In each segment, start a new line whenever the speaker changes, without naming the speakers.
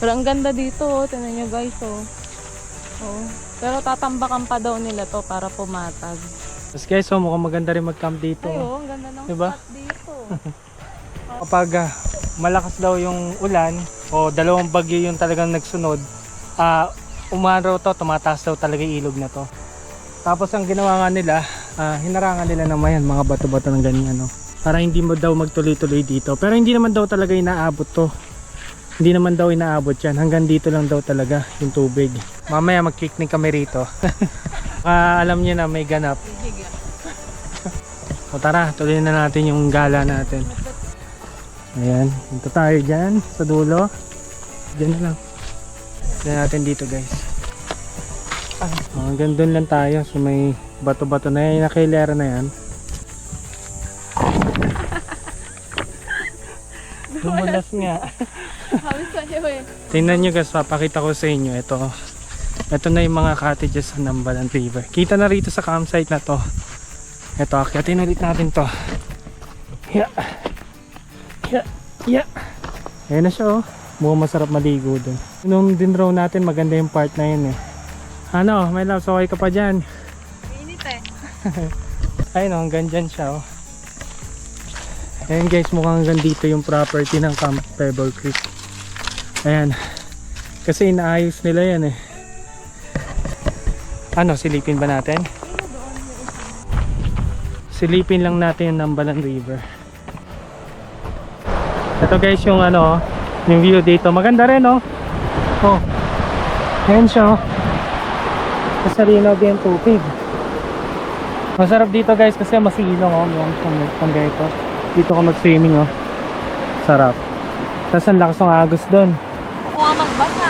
Pero ang ganda dito, oh. Tingnan nyo guys, oh. Oh. Pero tatambakan pa daw nila to para pumatag.
Tapos guys, oh, mukhang maganda rin mag-camp dito.
Ay, oh, ang ganda ng
Diba?
spot dito.
Kapag malakas daw yung ulan o dalawang bagyo yung talagang nagsunod, umaraw to, tumataas daw talaga yung ilog na to. Tapos ang ginawa nga nila, hinarangan nila naman yan, mga bato-bato ng ganyan, no? Para hindi mo daw magtuloy-tuloy dito. Pero hindi naman daw talaga inaabot to. Hindi naman daw inaabot yan. Hanggang dito lang daw talaga yung tubig. Mamaya mag-picnic kami rito. Alam niyo na may ganap. O tara, tuloy na natin yung gala natin. Ayan, punta tayo dyan sa dulo. Dyan na lang. Dyan natin dito guys. Hanggang doon lang tayo. So may bato-bato na yan. Nakilera na yan. Dumulas nga.
Halos sa'yo eh.
Tingnan nyo guys, papakita ko sa inyo. Ito na yung mga cottages sa Nambalan River. Kita na rito sa campsite na to. Ito, akyatin ulit natin to. Yeah. Ayan na siya, oh. Mukhang masarap maligo dun. Nung dinraw natin, maganda yung part na yun eh. Ano, may love, okay ka pa dyan.
Mainit eh.
Ayun, oh, hanggang dyan siya, oh. Ayan guys, mukhang hanggang dito yung property ng Camp Pebble Creek. Ayan. Kasi inaayos nila yan eh. Ano, silipin ba natin? Silipin lang natin yung Nambalan River. Ito guys yung ano, yung view dito. Maganda rin, oh. Oh. Ayan siya, oh. Kasalinaw din yung tubig. Masarap dito guys kasi masilong, oh. Yung ganito. Dito ka mag-swimming, oh. Sarap. Tapos ang lakas ng agos doon.
Ako nga magbasa.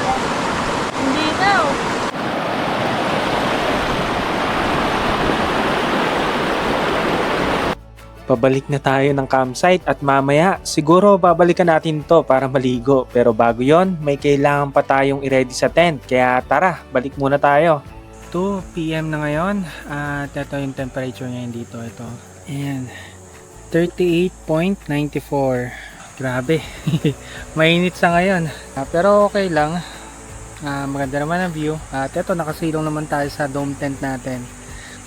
Hindi na, oh.
Pabalik na tayo ng campsite at mamaya siguro babalikan natin to para maligo. Pero bago yon, may kailangan pa tayong i-ready sa tent. Kaya tara, balik muna tayo. 2 PM na ngayon at ito yung temperature ngayon dito. Ito. Ayan. 38.94. Grabe. Mainit sa ngayon. Pero okay lang. Maganda naman ang view. At ito, nakasilong naman tayo sa dome tent natin.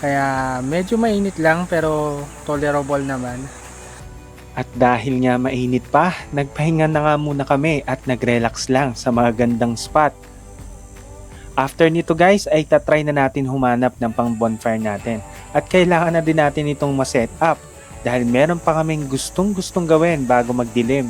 Kaya medyo mainit lang pero tolerable naman. At dahil nga mainit pa, nagpahinga na nga muna kami at nag-relax lang sa mga gandang spot. After nito guys ay tatry na natin humanap ng pang bonfire natin. At kailangan na din natin itong ma-set up dahil meron pa kaming gustong gawin bago magdilim.